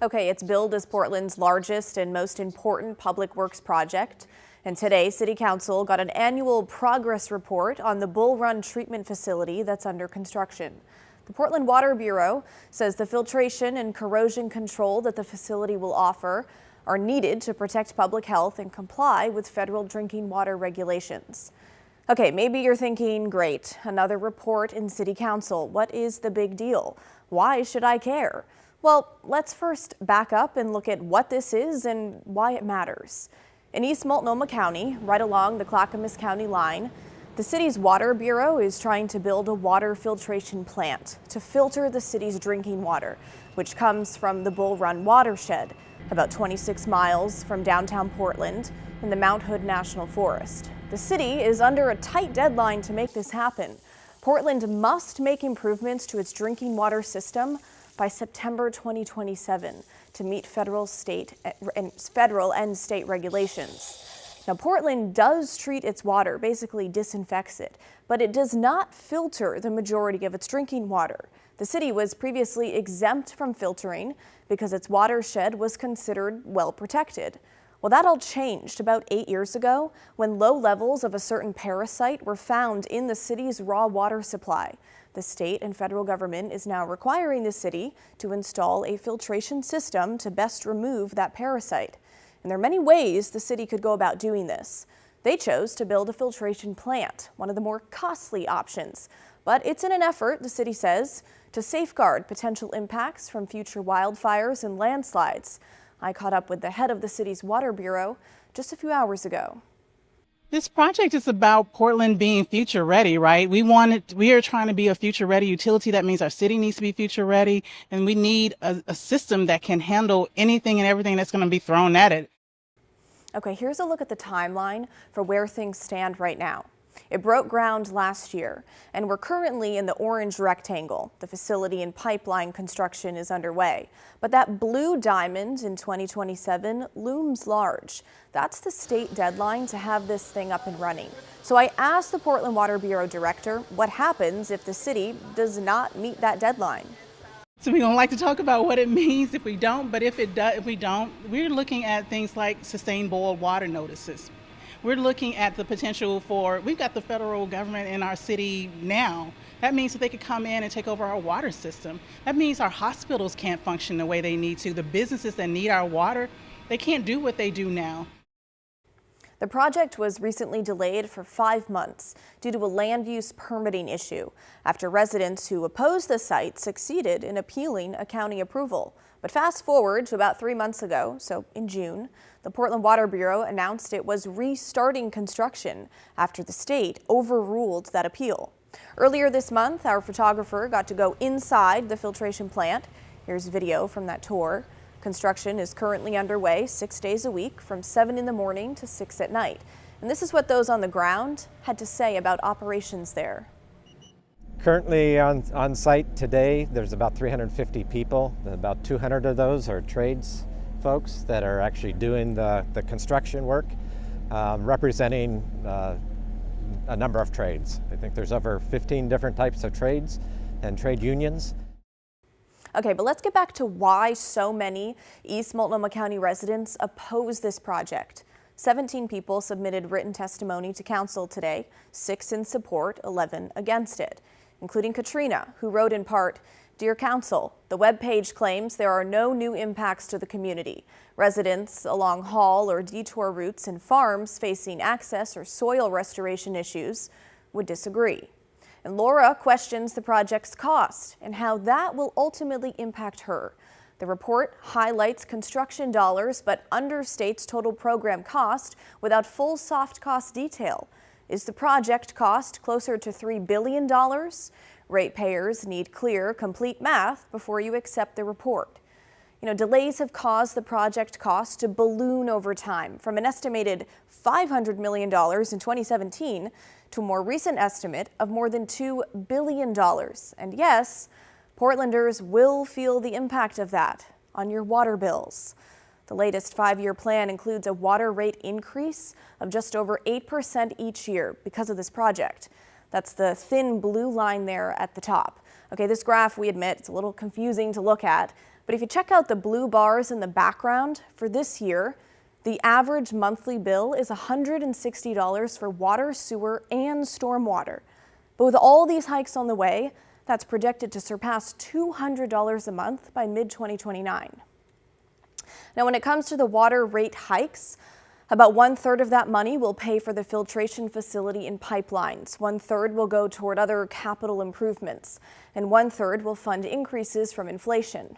Okay, it's billed as Portland's largest and most important public works project. And today, City Council got an annual progress report on the Bull Run treatment facility that's under construction. The Portland Water Bureau says the filtration and corrosion control that the facility will offer are needed to protect public health and comply with federal drinking water regulations. Okay, maybe you're thinking, great, another report in City Council. What is the big deal? Why should I care? Well, let's first back up and look at what this is and why it matters. In East Multnomah County, right along the Clackamas County line, the city's Water Bureau is trying to build a water filtration plant to filter the city's drinking water, which comes from the Bull Run watershed, about 26 miles from downtown Portland in the Mount Hood National Forest. The city is under a tight deadline to make this happen. Portland must make improvements to its drinking water system by September 2027 to meet federal and state regulations. Now, Portland does treat its water, basically disinfects it, but it does not filter the majority of its drinking water. The city was previously exempt from filtering because its watershed was considered well protected. Well, that all changed about 8 years ago when low levels of a certain parasite were found in the city's raw water supply. The state and federal government is now requiring the city to install a filtration system to best remove that parasite. And there are many ways the city could go about doing this. They chose to build a filtration plant, one of the more costly options. But it's in an effort, the city says, to safeguard potential impacts from future wildfires and landslides. I caught up with the head of the city's Water Bureau just a few hours ago. This project is about Portland being future ready, right? We are trying to be a future ready utility. That means our city needs to be future ready, and we need a system that can handle anything and everything that's going to be thrown at it. Okay, here's a look at the timeline for where things stand right now. It broke ground last year, and we're currently in the orange rectangle. The facility and pipeline construction is underway. But that blue diamond in 2027 looms large. That's the state deadline to have this thing up and running. So I asked the Portland Water Bureau director what happens if the city does not meet that deadline. So we don't like to talk about what it means if we don't, but if we don't, we're looking at things like sustained boil water notices. We're looking at the potential we've got the federal government in our city now. That means that they could come in and take over our water system. That means our hospitals can't function the way they need to. The businesses that need our water, they can't do what they do now. The project was recently delayed for 5 months due to a land use permitting issue after residents who opposed the site succeeded in appealing a county approval. But fast forward to about 3 months ago, so in June, the Portland Water Bureau announced it was restarting construction after the state overruled that appeal. Earlier this month, our photographer got to go inside the filtration plant. Here's video from that tour. Construction is currently underway 6 days a week from 7 in the morning to 6 at night. And this is what those on the ground had to say about operations there. Currently on site today, there's about 350 people. About 200 of those are trades folks that are actually doing the construction work, representing a number of trades. I think there's over 15 different types of trades and trade unions. Okay, but let's get back to why so many East Multnomah County residents oppose this project. 17 people submitted written testimony to council today, 6 in support, 11 against it, including Katrina, who wrote in part, "Dear Council, the webpage claims there are no new impacts to the community. Residents along haul or detour routes and farms facing access or soil restoration issues would disagree." And Laura questions the project's cost and how that will ultimately impact her. The report highlights construction dollars but understates total program cost without full soft cost detail. Is the project cost closer to $3 billion? Ratepayers need clear, complete math before you accept the report. Delays have caused the project cost to balloon over time from an estimated $500 million in 2017 to a more recent estimate of more than $2 billion. And yes, Portlanders will feel the impact of that on your water bills. The latest 5-year plan includes a water rate increase of just over 8% each year because of this project. That's the thin blue line there at the top. Okay, this graph, we admit, it's a little confusing to look at, But if you check out the blue bars in the background, for this year, the average monthly bill is $160 for water, sewer, and stormwater. But with all these hikes on the way, that's projected to surpass $200 a month by mid-2029. Now, when it comes to the water rate hikes, about 1/3 of that money will pay for the filtration facility and pipelines. 1/3 will go toward other capital improvements, and 1/3 will fund increases from inflation.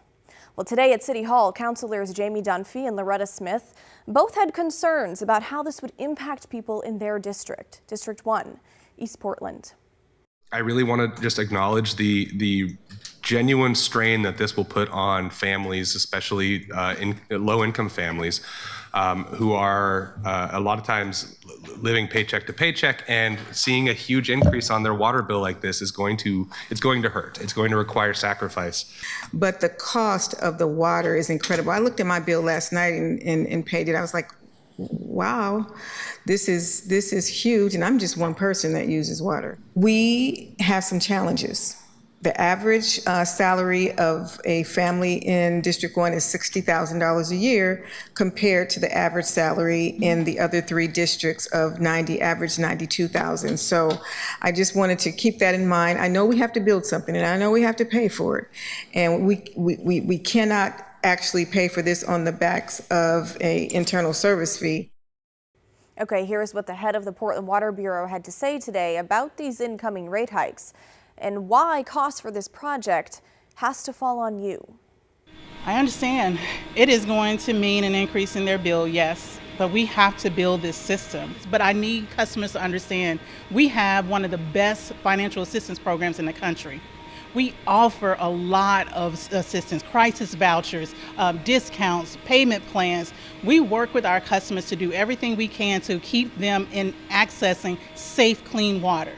Well, today at City Hall, councilors Jamie Dunphy and Loretta Smith both had concerns about how this would impact people in their district, District 1, East Portland. I really want to just acknowledge the genuine strain that this will put on families, especially in low-income families, who are a lot of times living paycheck to paycheck, and seeing a huge increase on their water bill like this is going to hurt. It's going to require sacrifice. But the cost of the water is incredible. I looked at my bill last night and paid it. I was like, wow, this is huge, and I'm just one person that uses water. We have some challenges. The average salary of a family in District 1 is $60,000 a year compared to the average salary in the other 3 districts of average $92,000. So I just wanted to keep that in mind. I know we have to build something, and I know we have to pay for it. And we cannot actually pay for this on the backs of an internal service fee. Okay, here's what the head of the Portland Water Bureau had to say today about these incoming rate hikes and why cost for this project has to fall on you. I understand it is going to mean an increase in their bill, yes, but we have to build this system. But I need customers to understand we have one of the best financial assistance programs in the country. We offer a lot of assistance, crisis vouchers, discounts, payment plans. We work with our customers to do everything we can to keep them in accessing safe, clean water.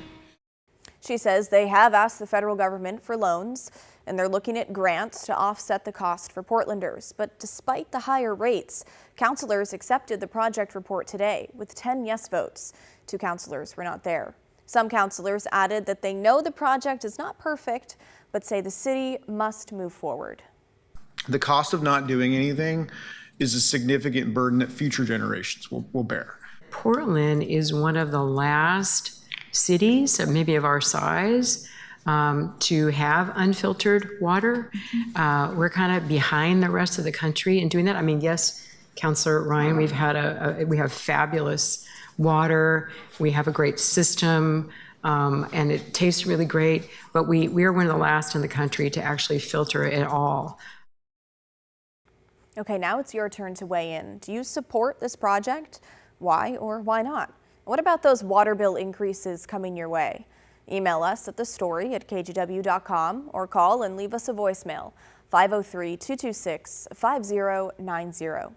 She says they have asked the federal government for loans, and they're looking at grants to offset the cost for Portlanders. But despite the higher rates, councilors accepted the project report today with 10 yes votes. 2 councilors were not there. Some councilors added that they know the project is not perfect, but say the city must move forward. The cost of not doing anything is a significant burden that future generations will bear. Portland is one of the last cities, maybe of our size, to have unfiltered water. We're kind of behind the rest of the country in doing that. I mean, yes, Councilor Ryan, we have fabulous water, we have a great system, and it tastes really great, but we are one of the last in the country to actually filter it all. Okay, now it's your turn to weigh in. Do you support this project? Why or why not? What about those water bill increases coming your way? Email us at thestory@kgw.com or call and leave us a voicemail, 503-226-5090.